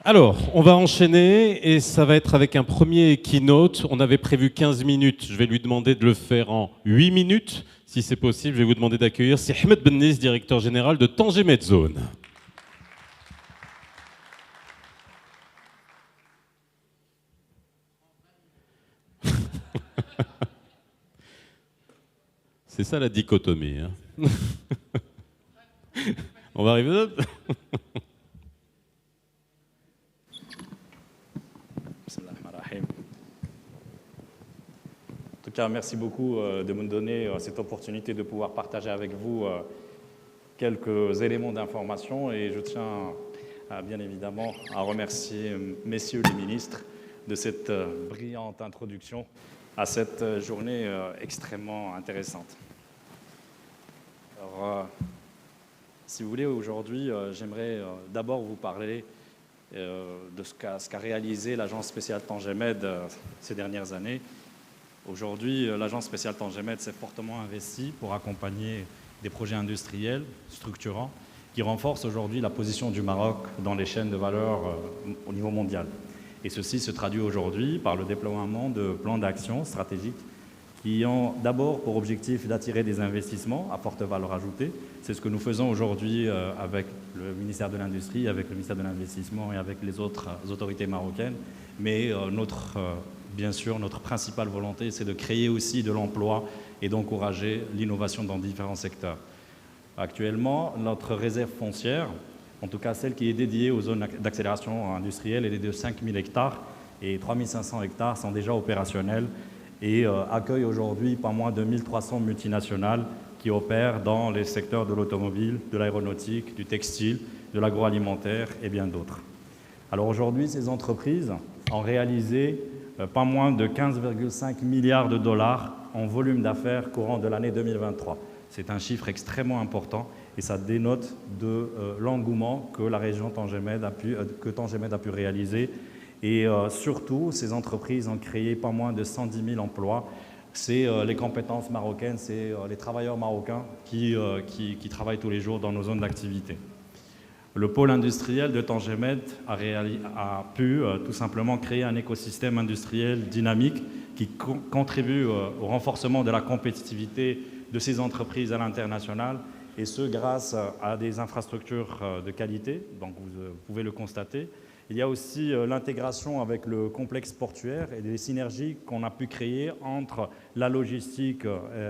Alors, on va enchaîner et ça va être avec un premier keynote. On avait prévu 15 minutes. Je vais lui demander de le faire en 8 minutes. Si c'est possible, je vais vous demander d'accueillir Ahmed Bennis, directeur général de Tanger Medezone. C'est ça la dichotomie. Hein. On va arriver là. En tout cas, merci beaucoup de me donner cette opportunité de pouvoir partager avec vous quelques éléments d'information et je tiens bien évidemment à remercier messieurs les ministres de cette brillante introduction à cette journée extrêmement intéressante. Alors, si vous voulez, aujourd'hui, j'aimerais d'abord vous parler de ce qu'a réalisé l'Agence spéciale Tanger Med ces dernières années. Aujourd'hui, l'Agence spéciale Tanger Med s'est fortement investie pour accompagner des projets industriels structurants qui renforcent aujourd'hui la position du Maroc dans les chaînes de valeur au niveau mondial. Et ceci se traduit aujourd'hui par le déploiement de plans d'action stratégiques qui ont d'abord pour objectif d'attirer des investissements à forte valeur ajoutée. C'est ce que nous faisons aujourd'hui avec le ministère de l'Industrie, avec le ministère de l'Investissement et avec les autres autorités marocaines. Mais bien sûr, notre principale volonté, c'est de créer aussi de l'emploi et d'encourager l'innovation dans différents secteurs. Actuellement, notre réserve foncière, en tout cas celle qui est dédiée aux zones d'accélération industrielle, elle est de 5 000 hectares et 3 500 hectares sont déjà opérationnels et accueille aujourd'hui pas moins de 1 300 multinationales qui opèrent dans les secteurs de l'automobile, de l'aéronautique, du textile, de l'agroalimentaire et bien d'autres. Alors aujourd'hui, ces entreprises ont réalisé pas moins de 15,5 milliards de dollars en volume d'affaires courant de l'année 2023. C'est un chiffre extrêmement important et ça dénote de l'engouement que la région Tanger Med a pu réaliser. Et surtout, ces entreprises ont créé pas moins de 110 000 emplois. C'est les compétences marocaines, c'est les travailleurs marocains qui travaillent tous les jours dans nos zones d'activité. Le pôle industriel de Tanger Med a pu tout simplement créer un écosystème industriel dynamique qui contribue au renforcement de la compétitivité de ces entreprises à l'international, et ce grâce à des infrastructures de qualité, donc vous pouvez le constater. Il y a aussi l'intégration avec le complexe portuaire et les synergies qu'on a pu créer entre la logistique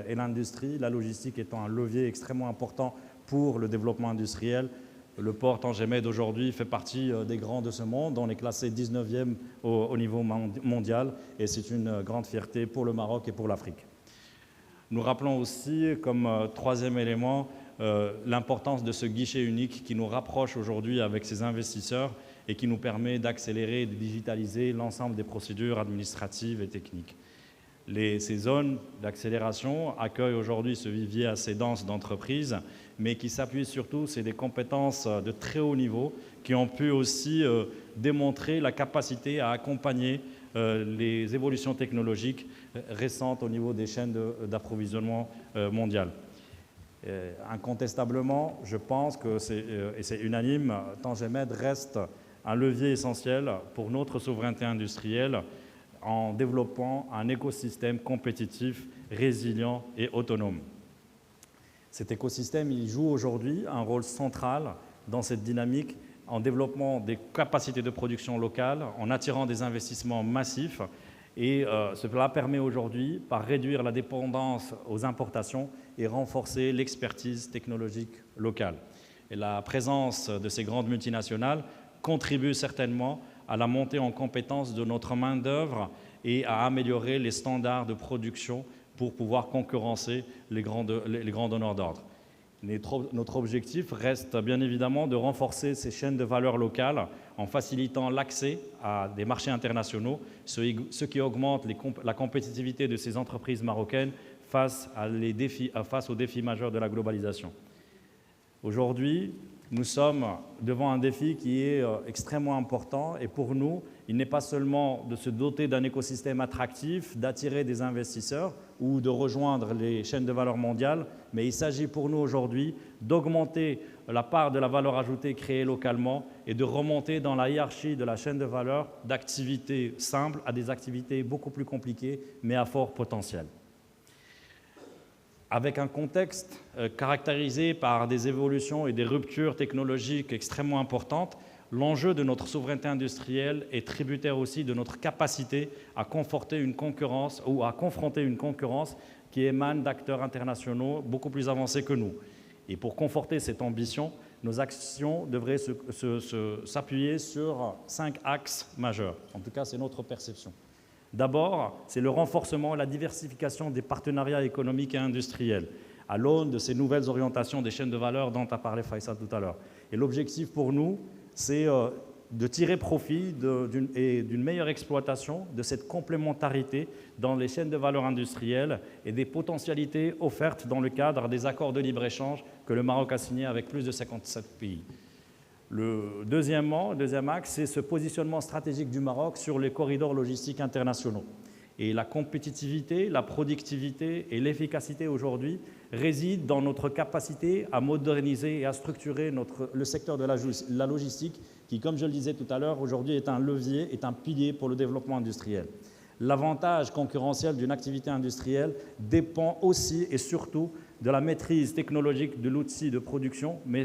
et l'industrie, la logistique étant un levier extrêmement important pour le développement industriel. Le port Tanger Med aujourd'hui fait partie des grands de ce monde. On est classé 19e au niveau mondial et c'est une grande fierté pour le Maroc et pour l'Afrique. Nous rappelons aussi comme troisième élément l'importance de ce guichet unique qui nous rapproche aujourd'hui avec ces investisseurs et qui nous permet d'accélérer et de digitaliser l'ensemble des procédures administratives et techniques. Ces zones d'accélération accueillent aujourd'hui ce vivier assez dense d'entreprises, mais qui s'appuient surtout sur des compétences de très haut niveau qui ont pu aussi démontrer la capacité à accompagner les évolutions technologiques récentes au niveau des chaînes d'approvisionnement mondiales. Incontestablement, je pense que c'est unanime, Tanger Med reste un levier essentiel pour notre souveraineté industrielle en développant un écosystème compétitif, résilient et autonome. Cet écosystème, il joue aujourd'hui un rôle central dans cette dynamique en développant des capacités de production locales, en attirant des investissements massifs et cela permet aujourd'hui, par réduire la dépendance aux importations et renforcer l'expertise technologique locale. Et la présence de ces grandes multinationales contribue certainement à la montée en compétence de notre main-d'œuvre et à améliorer les standards de production pour pouvoir concurrencer les grands donneurs d'ordre. Notre objectif reste bien évidemment de renforcer ces chaînes de valeur locales en facilitant l'accès à des marchés internationaux, ce qui augmente la compétitivité de ces entreprises marocaines face aux défis majeurs de la globalisation. Aujourd'hui, nous sommes devant un défi qui est extrêmement important et pour nous, Il n'est pas seulement de se doter d'un écosystème attractif, d'attirer des investisseurs ou de rejoindre les chaînes de valeur mondiales, mais il s'agit pour nous aujourd'hui d'augmenter la part de la valeur ajoutée créée localement et de remonter dans la hiérarchie de la chaîne de valeur d'activités simples à des activités beaucoup plus compliquées, mais à fort potentiel. Avec un contexte caractérisé par des évolutions et des ruptures technologiques extrêmement importantes, l'enjeu de notre souveraineté industrielle est tributaire aussi de notre capacité à conforter une concurrence ou à confronter une concurrence qui émane d'acteurs internationaux beaucoup plus avancés que nous. Et pour conforter cette ambition, nos actions devraient s'appuyer sur 5 axes majeurs. En tout cas, c'est notre perception. D'abord, c'est le renforcement et la diversification des partenariats économiques et industriels à l'aune de ces nouvelles orientations des chaînes de valeur dont a parlé Faisal tout à l'heure. Et l'objectif pour nous, c'est de tirer profit d'une meilleure exploitation de cette complémentarité dans les chaînes de valeur industrielles et des potentialités offertes dans le cadre des accords de libre-échange que le Maroc a signés avec plus de 57 pays. Le deuxième axe, c'est ce positionnement stratégique du Maroc sur les corridors logistiques internationaux. Et la compétitivité, la productivité et l'efficacité aujourd'hui résident dans notre capacité à moderniser et à structurer le secteur de la logistique qui, comme je le disais tout à l'heure, aujourd'hui est un levier, est un pilier pour le développement industriel. L'avantage concurrentiel d'une activité industrielle dépend aussi et surtout de la maîtrise technologique de l'outil de production, mais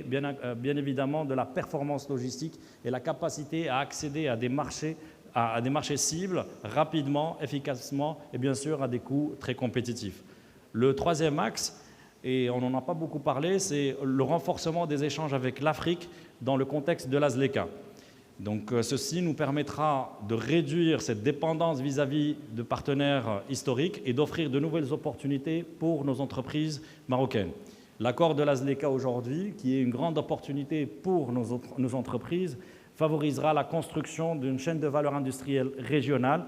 bien évidemment de la performance logistique et la capacité à accéder à des marchés cibles rapidement, efficacement et bien sûr à des coûts très compétitifs. Le troisième axe, et on n'en a pas beaucoup parlé, c'est le renforcement des échanges avec l'Afrique dans le contexte de l'AZLECA. Donc ceci nous permettra de réduire cette dépendance vis-à-vis de partenaires historiques et d'offrir de nouvelles opportunités pour nos entreprises marocaines. L'accord de l'AZLECA aujourd'hui, qui est une grande opportunité pour nos entreprises, favorisera la construction d'une chaîne de valeur industrielle régionale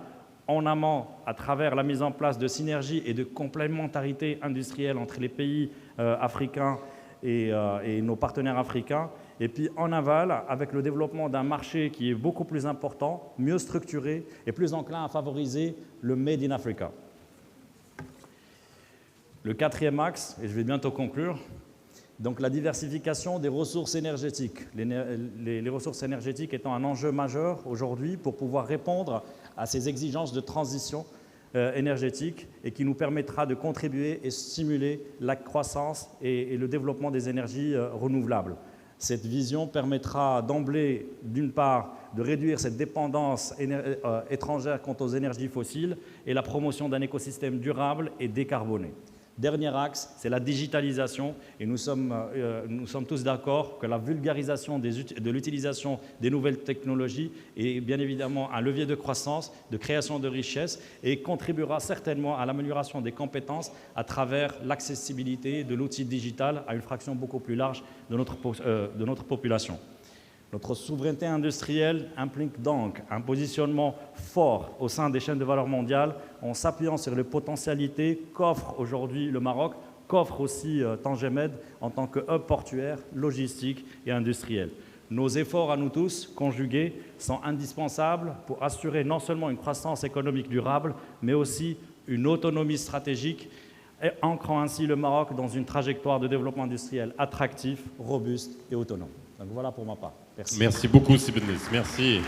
en amont à travers la mise en place de synergies et de complémentarité industrielle entre les pays africains et nos partenaires africains, et puis en aval avec le développement d'un marché qui est beaucoup plus important, mieux structuré et plus enclin à favoriser le Made in Africa. Le quatrième axe, et je vais bientôt conclure, donc la diversification des ressources énergétiques. Les ressources énergétiques étant un enjeu majeur aujourd'hui pour pouvoir répondre à ces exigences de transition énergétique et qui nous permettra de contribuer et stimuler la croissance et le développement des énergies renouvelables. Cette vision permettra d'emblée, d'une part, de réduire cette dépendance étrangère quant aux énergies fossiles et la promotion d'un écosystème durable et décarboné. Dernier axe, c'est la digitalisation et nous sommes tous d'accord que la vulgarisation de l'utilisation des nouvelles technologies est bien évidemment un levier de croissance, de création de richesses et contribuera certainement à l'amélioration des compétences à travers l'accessibilité de l'outil digital à une fraction beaucoup plus large de notre population. Notre souveraineté industrielle implique donc un positionnement fort au sein des chaînes de valeur mondiales en s'appuyant sur les potentialités qu'offre aujourd'hui le Maroc, qu'offre aussi Tanger Med en tant que hub portuaire, logistique et industriel. Nos efforts à nous tous, conjugués, sont indispensables pour assurer non seulement une croissance économique durable, mais aussi une autonomie stratégique, et ancrant ainsi le Maroc dans une trajectoire de développement industriel attractif, robuste et autonome. Donc voilà pour ma part. Merci. Merci beaucoup, Sibnis. Merci.